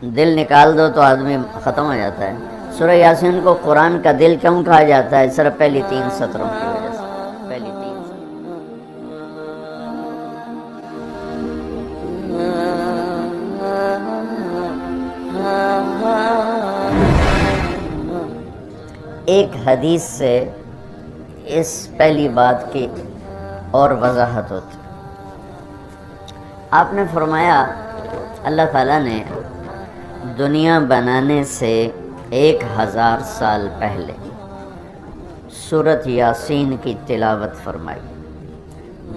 دل نکال دو تو آدمی ختم ہو جاتا ہے۔ سورہ یاسین کو قرآن کا دل کیوں کہا جاتا ہے؟ صرف پہلی 3 سطروں کی وجہ سے۔ پہلی 3 ایک حدیث سے اس پہلی بات کی اور وضاحت ہوتی۔ آپ نے فرمایا اللہ تعالیٰ نے دنیا بنانے سے 1000 سال پہلے سورۃ یاسین کی تلاوت فرمائی۔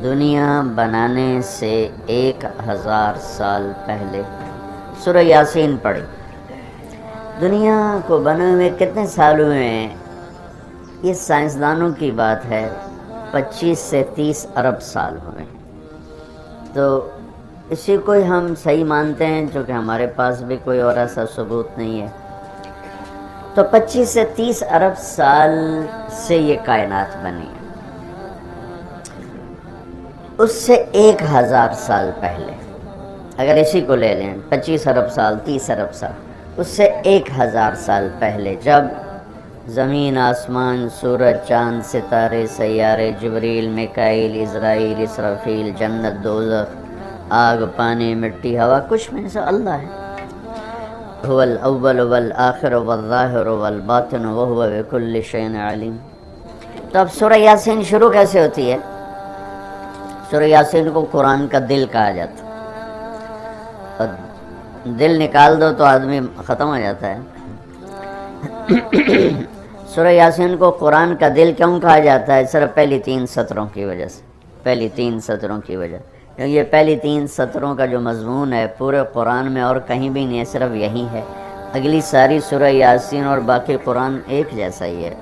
دنیا بنانے سے 1000 سال پہلے سورہ یاسین پڑھی۔ دنیا کو بنے ہوئے کتنے سال ہوئے ہیں؟ یہ سائنسدانوں کی بات ہے، 25 سے 30 ارب سال ہوئے ہیں۔ تو اسی کو ہم صحیح مانتے ہیں، چونکہ ہمارے پاس بھی کوئی اور ایسا ثبوت نہیں ہے۔ تو 25 سے 30 ارب سال سے یہ کائنات بنی ہے۔ اس سے 1000 سال پہلے اگر اسی کو لے لیں، 25 ارب سال 30 ارب سال، اس سے 1000 سال پہلے جب زمین، آسمان، سورج، چاند، ستارے، سیارے، جبریل، میکائیل، عزرائیل، اسرافیل، جنت، دوزخ، آگ، پانی، مٹی، ہوا، کچھ میں سے اللہ ہے۔ هو الاول والآخر والظاہر والباطن وهو بكل شيء علیم۔ تو اب سورہ یاسین شروع کیسے ہوتی ہے؟ سورہ یاسین کو قرآن کا دل کہا جاتا ہے، اور دل نکال دو تو آدمی ختم ہو جاتا ہے۔ سورہ یاسین کو قرآن کا دل کیوں کہا جاتا ہے؟ صرف پہلی 3 سطروں کی وجہ سے۔ پہلی 3 سطروں کی وجہ، کیونکہ یہ پہلی 3 سطروں کا جو مضمون ہے پورے قرآن میں اور کہیں بھی نہیں ہے، صرف یہی ہے۔ اگلی ساری سورہ یاسین اور باقی قرآن ایک جیسا ہی ہے،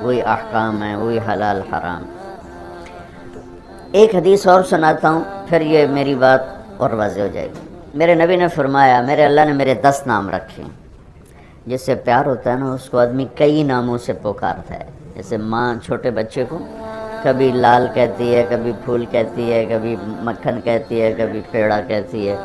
وہی احکام ہے، وہی حلال حرام۔ ایک حدیث اور سناتا ہوں، پھر یہ میری بات اور واضح ہو جائے گی۔ میرے نبی نے فرمایا، میرے اللہ نے میرے 10 نام رکھے ہیں۔ جس سے پیار ہوتا ہے نا، اس کو آدمی کئی ناموں سے پکارتا ہے۔ جیسے ماں چھوٹے بچے کو کبھی لال کہتی ہے، کبھی پھول کہتی ہے، کبھی مکھن کہتی ہے، کبھی پیڑا کہتی ہے۔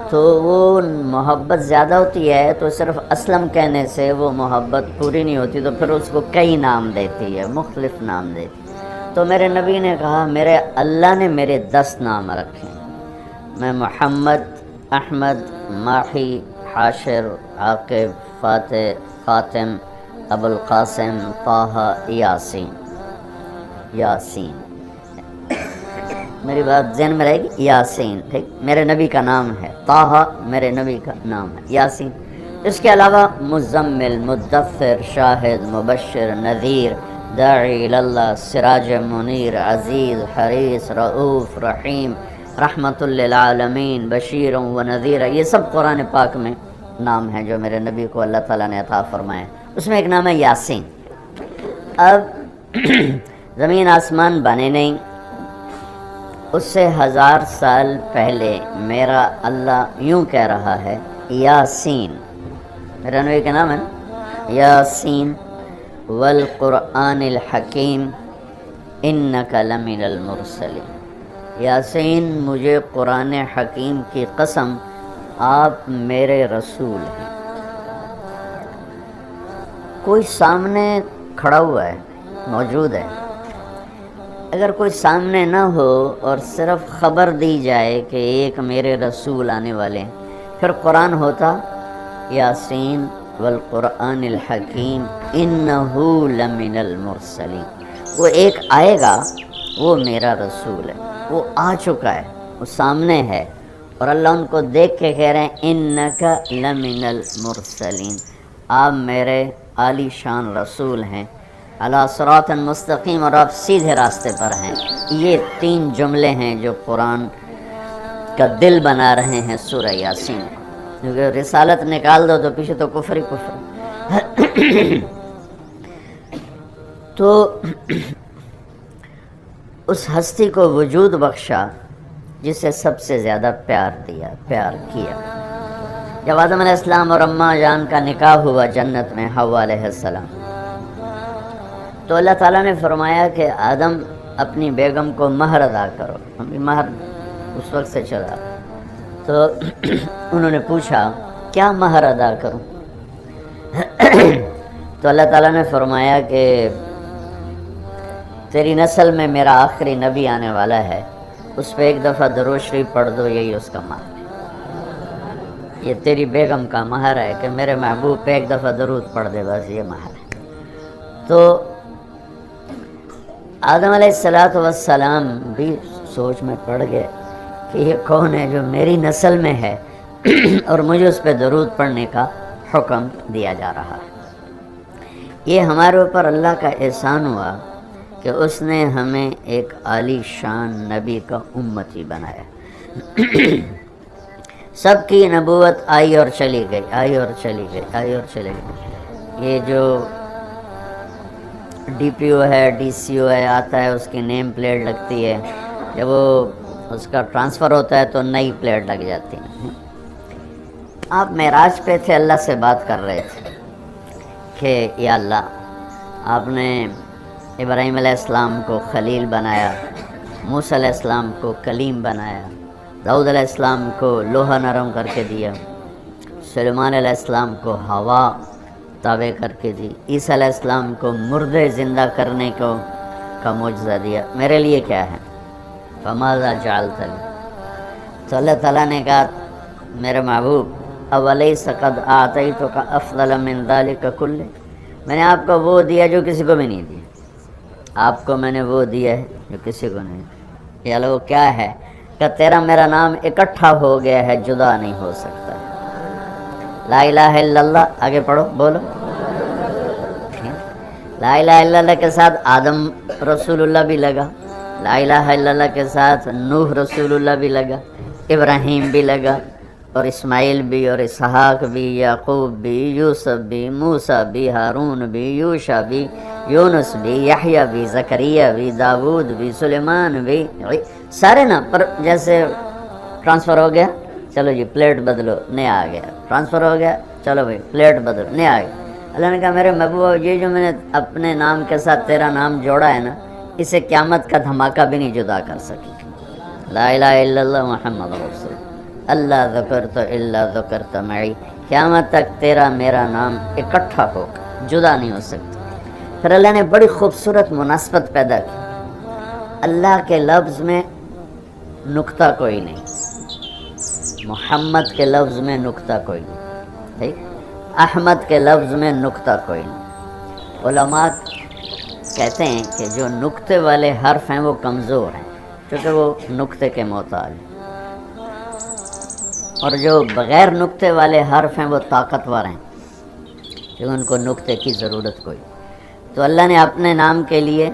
تو وہ محبت زیادہ ہوتی ہے تو صرف اسلم کہنے سے وہ محبت پوری نہیں ہوتی، تو پھر اس کو کئی نام دیتی ہے، مختلف نام دیتی ہے۔ تو میرے نبی نے کہا میرے اللہ نے میرے 10 نام رکھے ہیں۔ میں محمد، احمد، ماحی، حاشر، عاقب، فاتح، خاتم، ابو القاسم، طہ، یاسین۔ یاسین میری بات ذہن میں رہے گی، یاسین ٹھیک میرے نبی کا نام ہے، طہ میرے نبی کا نام ہے، یاسین۔ اس کے علاوہ مزمل، مدثر، شاہد، مبشر، نذیر، داعی اللہ، سراج منیر، عزیز، حریص، رؤوف، رحیم، رحمت للعالمین، بشیر و نذیر، یہ سب قرآن پاک میں نام ہیں جو میرے نبی کو اللہ تعالیٰ نے عطا فرمائے۔ اس میں ایک نام ہے یاسین۔ اب زمین آسمان بنے نہیں، اس سے 1000 سال پہلے میرا اللہ یوں کہہ رہا ہے یاسین، میرا نبی کا نام ہے نا، یاسین والقرآن الحکیم انک لمن المرسلین۔ یاسین، مجھے قرآن حکیم کی قسم، آپ میرے رسول ہیں۔ کوئی سامنے کھڑا ہوا ہے، موجود ہے۔ اگر کوئی سامنے نہ ہو اور صرف خبر دی جائے کہ ایک میرے رسول آنے والے ہیں، پھر قرآن ہوتا یاسین والقرآن الحکیم انہ لمن المرسلین۔ وہ ایک آئے گا، وہ میرا رسول ہے، وہ آ چکا ہے، وہ سامنے ہے، اور اللہ ان کو دیکھ کے کہہ رہے ہیں انکا لمن المرسلین، آپ میرے عالی شان رسول ہیں، علی صراط مستقیم، اور آپ سیدھے راستے پر ہیں۔ یہ 3 جملے ہیں جو قرآن کا دل بنا رہے ہیں سورہ یاسین، کیونکہ رسالت نکال دو تو پیچھے تو کفر ہی کفر۔ تو اس ہستی کو وجود بخشا جسے سب سے زیادہ پیار دیا، پیار کیا۔ جب آدم علیہ السلام اور اماں جان کا نکاح ہوا جنت میں حوا علیہ السلام، تو اللہ تعالیٰ نے فرمایا کہ آدم اپنی بیگم کو مہر ادا کرو۔ ہمیں مہر اس وقت سے چلا، تو انہوں نے پوچھا کیا مہر ادا کروں؟ تو اللہ تعالیٰ نے فرمایا کہ تیری نسل میں میرا آخری نبی آنے والا ہے، اس پہ ایک دفعہ درود شریف پڑھ دو، یہی اس کا مہر ہے۔ یہ تیری بیگم کا مہر ہے کہ میرے محبوب پہ ایک دفعہ درود پڑھ دے، بس یہ مہر ہے۔ تو آدم علیہ السلام بھی سوچ میں پڑ گئے کہ یہ کون ہے جو میری نسل میں ہے اور مجھے اس پہ درود پڑھنے کا حکم دیا جا رہا ہے۔ یہ ہمارے اوپر اللہ کا احسان ہوا کہ اس نے ہمیں ایک عالی شان نبی کا امتی بنایا۔ سب کی نبوت آئی اور چلی گئی، آئی اور چلی گئی، آئی اور چلی گئی۔ یہ جو ڈی پی او ہے، ڈی سی او ہے، آتا ہے، اس کی نیم پلیٹ لگتی ہے، جب وہ اس کا ٹرانسفر ہوتا ہے تو نئی پلیٹ لگ جاتی ہے۔ آپ معراج پہ تھے، اللہ سے بات کر رہے تھے کہ یا اللہ، آپ نے ابراہیم علیہ السلام کو خلیل بنایا، موسیٰ علیہ السلام کو کلیم بنایا، داؤد علیہ السلام کو لوہا نرم کر کے دیا، سلیمان علیہ السلام کو ہوا تابع کر کے دی، عیسیٰ علیہ السلام کو مردے زندہ کرنے کا معجزہ دیا، میرے لیے کیا ہے؟ فماذا جعلت لی؟ تو اللہ تعالیٰ نے کہا میرے محبوب اولیس قد اعطیتک افضل من ذلک کلہ، میں نے آپ کو وہ دیا جو کسی کو بھی نہیں دیا، آپ کو میں نے وہ دیا ہے جو کسی کو نہیں دیا۔ یا اللہ وہ کیا ہے؟ کہ تیرا میرا نام اکٹھا ہو گیا ہے، جدا نہیں ہو سکتا۔ لا الہ الا اللہ، آگے پڑھو، بولو۔ لا الہ الا اللہ کے ساتھ آدم رسول اللہ بھی لگا، لا الہ الا اللہ کے ساتھ نوح رسول اللہ بھی لگا، ابراہیم بھی لگا، اور اسماعیل بھی، اور اسحاق بھی، یعقوب بھی، یوسف بھی، موسیٰ بھی، ہارون بھی، یوشع بھی، یونس بھی، یحییٰ بھی، زکریا بھی، داود بھی، سلیمان بھی، سارے نا۔ پر جیسے ٹرانسفر ہو گیا، چلو جی پلیٹ بدلو، نیا آ گیا، ٹرانسفر ہو گیا، چلو بھائی پلیٹ بدلو، نیا آ گیا۔ اللہ نے کہا میرے محبوب، یہ جو میں نے اپنے نام کے ساتھ تیرا نام جوڑا ہے نا، اسے قیامت کا دھماکہ بھی نہیں جدا کر سکی۔ لا الہ الا اللہ محمد رسول اللہ ذکرت الا ذکرت معی، قیامت تک تیرا میرا نام اکٹھا ہوگا، جدا نہیں ہو سکتا۔ پھر اللہ نے بڑی خوبصورت مناسبت پیدا کی، اللہ کے لفظ میں نقطہ کوئی نہیں، محمد کے لفظ میں نقطہ کوئی نہیں، ٹھیک، احمد کے لفظ میں نقطہ کوئی نہیں۔ علماء کہتے ہیں کہ جو نقطے والے حرف ہیں وہ کمزور ہیں، کیونکہ وہ نقطے کے محتاج ہیں، اور جو بغیر نقطے والے حرف ہیں وہ طاقتور ہیں، کیونکہ ان کو نقطے کی ضرورت کوئی۔ تو اللہ نے اپنے نام کے لیے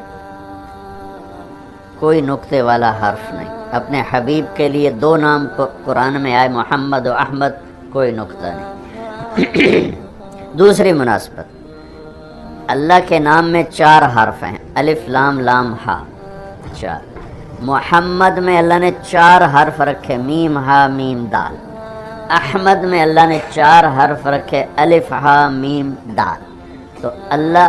کوئی نقطے والا حرف نہیں، اپنے حبیب کے لیے دو نام قرآن میں آئے، محمد و احمد، کوئی نقطہ نہیں۔ دوسری مناسبت، اللہ کے نام میں 4 حرف ہیں، الف لام لام ہا، 4۔ محمد میں اللہ نے 4 حرف رکھے، میم ہا میم دال۔ احمد میں اللہ نے 4 حرف رکھے، الف ہا میم دال۔ تو اللہ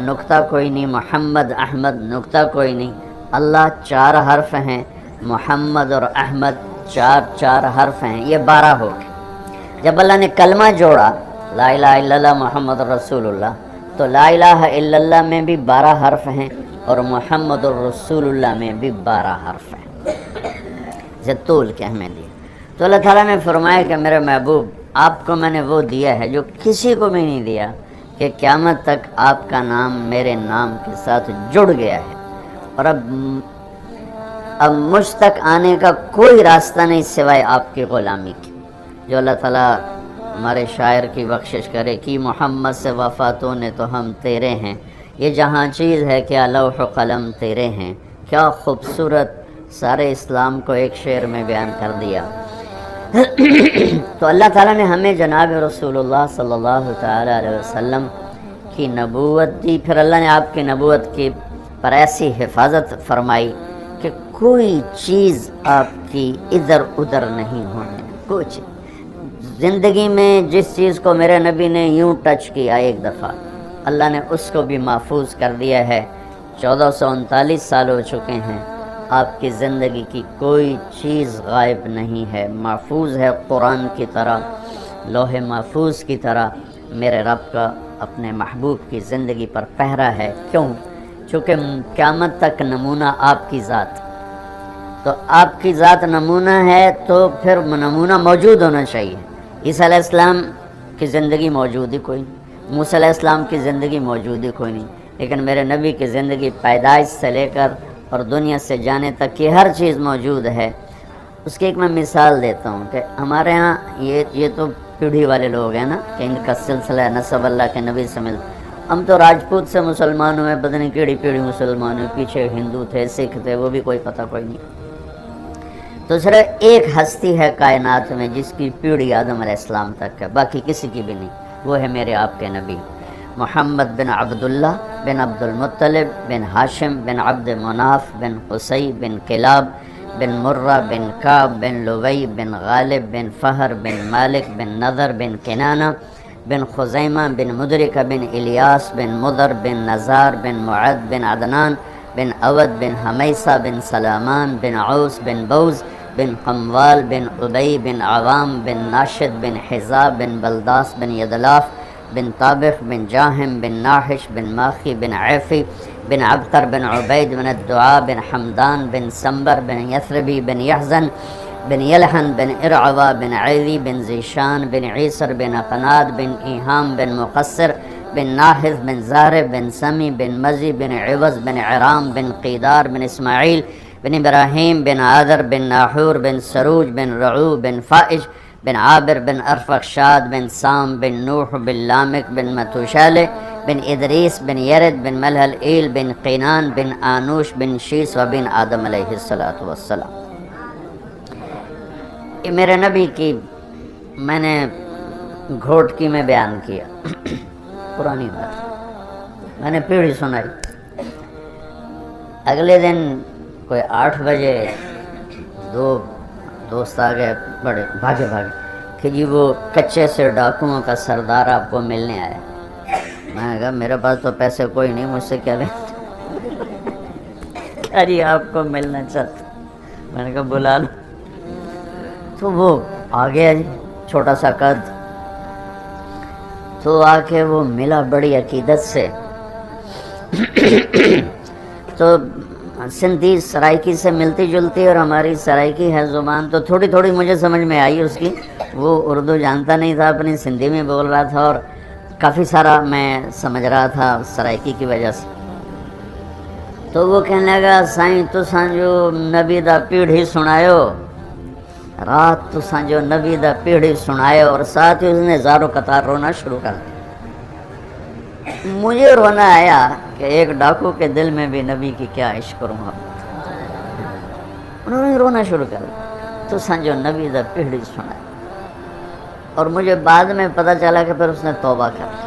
نقطہ کوئی نہیں، محمد احمد نقطہ کوئی نہیں، اللہ 4 حرف ہیں، محمد اور احمد 4 حرف ہیں، یہ 12 ہو گئے۔ جب اللہ نے کلمہ جوڑا لا الہ الا اللہ محمد رسول اللہ، تو لا الہ الا اللہ میں بھی 12 حرف ہیں اور محمد الرسول اللہ میں بھی 12 حرف ہیں، اسے طول کے ہمیں دیا۔ تو اللہ تعالیٰ نے فرمایا کہ میرے محبوب، آپ کو میں نے وہ دیا ہے جو کسی کو بھی نہیں دیا، کہ قیامت تک آپ کا نام میرے نام کے ساتھ جڑ گیا ہے، اور اب مجھ تک آنے کا کوئی راستہ نہیں سوائے آپ کی غلامی کی۔ جو اللہ تعالیٰ ہمارے شاعر کی بخشش کرے کہ محمد سے وفاتوں نے تو ہم تیرے ہیں، یہ جہاں چیز ہے کیا لوح و قلم تیرے ہیں، کیا خوبصورت سارے اسلام کو ایک شعر میں بیان کر دیا۔ تو اللہ تعالیٰ نے ہمیں جناب رسول اللہ صلی اللہ تعالیٰ علیہ وسلم کی نبوت دی، پھر اللہ نے آپ کی نبوت کی پر ایسی حفاظت فرمائی کہ کوئی چیز آپ کی ادھر ادھر نہیں ہونے، کوئی چیز زندگی میں جس چیز کو میرے نبی نے یوں ٹچ کیا ایک دفعہ، اللہ نے اس کو بھی محفوظ کر دیا ہے۔ 1439 سال ہو چکے ہیں، آپ کی زندگی کی کوئی چیز غائب نہیں ہے، محفوظ ہے قرآن کی طرح۔ لوح محفوظ کی طرح میرے رب کا اپنے محبوب کی زندگی پر پہرا ہے۔ کیوں؟ چونکہ قیامت تک نمونہ آپ کی ذات، تو آپ کی ذات نمونہ ہے تو پھر نمونہ موجود ہونا چاہیے۔ عیسیٰ علیہ السلام کی زندگی موجود ہی کوئی نہیں، موسیٰ علیہ السلام کی زندگی موجود ہی کوئی نہیں، لیکن میرے نبی کی زندگی پیدائش سے لے کر اور دنیا سے جانے تک کی ہر چیز موجود ہے۔ اس کی ایک میں مثال دیتا ہوں کہ ہمارے ہاں یہ تو پیڑھی والے لوگ ہیں نا کہ ان کا سلسلہ نسب اللہ کے نبی سے ملتا۔ ہم تو راجپوت سے مسلمان ہوئے، پتہ نہیں کیڑی پیڑھی مسلمان ہوئے، پیچھے ہندو تھے، سکھ تھے، وہ بھی کوئی پتہ کوئی نہیں۔ تو صرف ایک ہستی ہے کائنات میں جس کی پیڑھی آدم علیہ السلام تک ہے، باقی کسی کی بھی نہیں، وہ ہے میرے آپ کے نبی محمد بن عبداللہ بن عبد المطلب بن ہاشم بن عبد مناف بن قصی بن کلاب بن مرہ بن کعب بن لوی بن غالب بن فہر بن مالک بن نضر بن کنانہ بن خزیمہ بن مدرکہ بن الیاس بن مضر بن نزار بن معد بن عدنان بن اود بن حمیسہ بن سلامان بن عوس بن بوز بن قموال بن عبی بن عوام بن ناشد بن حزاب بن بلداس بن یدلاف بن طابخ بن جاہم بن ناحش بن ماخی بن عیفی بن عبقر بن عبید بن الدعاء بن حمدان بن سمبر بن یثربی بن یحزن بن یلحن بن ارعوا بن عیلی بن زیشان بن عیسر بن قناد بن ایہام بن مقصر بن ناحذ بن زارب بن سمی بن مزی بن عوض بن عرام بن قیدار بن اسماعیل بن ابراہیم بن عادر بن ناحور بن سروج بن رعو بن فائج بن عابر بن ارفخشاد بن سام بن نوح بن لامک بن متوشالہ بن ادریس بن یرد بن ملحل ایل بن قینان بن آنوش بن شیس و بن آدم علیہ السلام۔ یہ میرے نبی کی میں نے گھوٹکی میں بیان کیا، پرانی بات میں نے پیڑھی سنائی۔ اگلے دن کوئی 8 بجے 2 دوست آ گئے، بڑے بھاگے کہ جی وہ کچے سے ڈاکوؤں کا سردار آپ کو ملنے آیا۔ میں نے کہا میرے پاس تو پیسے کوئی نہیں، مجھ سے کیا لیں؟ ارے آپ کو ملنا چاہتا، میں نے کہا بلا لو۔ تو وہ آ گیا جی، چھوٹا سا قد، تو آ کے وہ ملا بڑی عقیدت سے۔ تو سندھی سرائکی سے ملتی جلتی اور ہماری سرائکی ہے زبان، تو تھوڑی تھوڑی مجھے سمجھ میں آئی اس کی۔ وہ اردو جانتا نہیں تھا، اپنی سندھی میں بول رہا تھا اور کافی سارا میں سمجھ رہا تھا سرائکی کی وجہ سے۔ تو وہ کہنے لگا سائیں تساں جو نبی دا پیڑھی سنایو، رات تساں جو نبی دا پیڑھی سنایو، اور ساتھ ہی اس نے زاروں قطار رونا شروع کر دیا۔ مجھے رونا آیا کہ ایک ڈاکو کے دل میں بھی نبی کی کیا عشق کروں گا۔ انہوں نے رونا شروع کر دیا تو سنجو نبی دا پیڑھی سنائی، اور مجھے بعد میں پتہ چلا کہ پھر اس نے توبہ کر لی،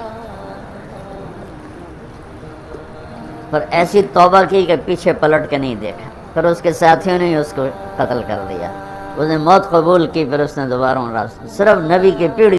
پر ایسی توبہ کی کہ پیچھے پلٹ کے نہیں دیکھا۔ پھر اس کے ساتھیوں نے اس کو قتل کر دیا، اس نے موت قبول کی، پھر اس نے دوبارہ صرف نبی کی پیڑھی